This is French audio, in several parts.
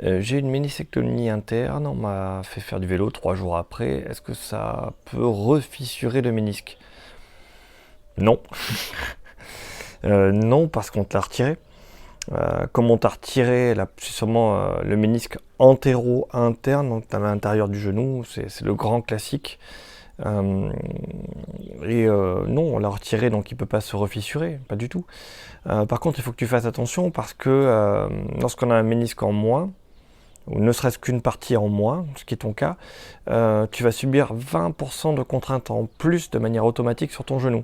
J'ai une méniscectomie interne, on m'a fait faire du vélo 3 jours après. Est-ce que ça peut refissurer le ménisque? Non. Non, parce qu'on te l'a retiré. Comme on t'a retiré sûrement le ménisque antéro-interne, donc à l'intérieur du genou, c'est le grand classique. Non, on l'a retiré, donc il ne peut pas se refissurer, pas du tout. Par contre, il faut que tu fasses attention parce que lorsqu'on a un ménisque en moins, ou ne serait-ce qu'une partie en moins, ce qui est ton cas, tu vas subir 20% de contraintes en plus de manière automatique sur ton genou.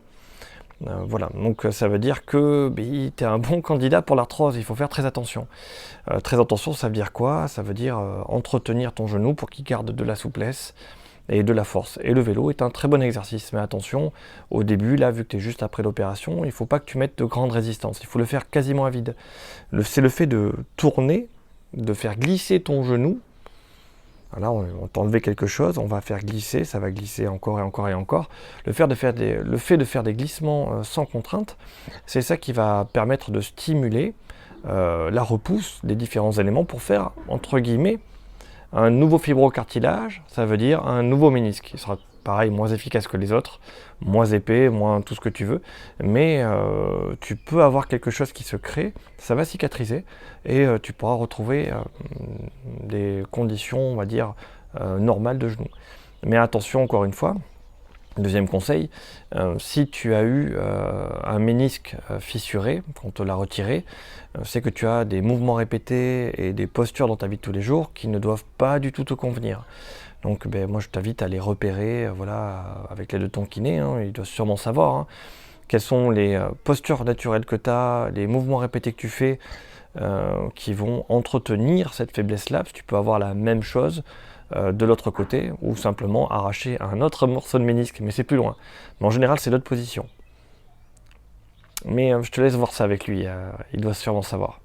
Voilà, donc ça veut dire que tu es un bon candidat pour l'arthrose, il faut faire très attention. Très attention, ça veut dire quoi? Ça veut dire entretenir ton genou pour qu'il garde de la souplesse et de la force. Et le vélo est un très bon exercice, mais attention, au début, là, vu que tu es juste après l'opération, il ne faut pas que tu mettes de grandes résistances, il faut le faire quasiment à vide. C'est le fait de tourner, de faire glisser ton genou. Là, on t'a enlevé quelque chose, on va faire glisser, ça va glisser encore et encore et encore. Le fait de faire des glissements sans contrainte, c'est ça qui va permettre de stimuler la repousse des différents éléments pour faire, entre guillemets, un nouveau fibrocartilage, ça veut dire un nouveau ménisque. Il sera pareil, moins efficace que les autres, moins épais, moins tout ce que tu veux, mais tu peux avoir quelque chose qui se crée, ça va cicatriser, et tu pourras retrouver des conditions, on va dire, normales de genou. Mais attention, encore une fois, deuxième conseil, si tu as eu un ménisque fissuré, qu'on te l'a retiré, c'est que tu as des mouvements répétés et des postures dans ta vie de tous les jours qui ne doivent pas du tout te convenir. Donc moi je t'invite à les repérer avec l'aide de ton kiné, hein, il doit sûrement savoir quelles sont les postures naturelles que tu as, les mouvements répétés que tu fais qui vont entretenir cette faiblesse-là, parce que tu peux avoir la même chose de l'autre côté, ou simplement arracher un autre morceau de ménisque, mais c'est plus loin. Mais en général, c'est l'autre position. Mais je te laisse voir ça avec lui, il doit sûrement savoir.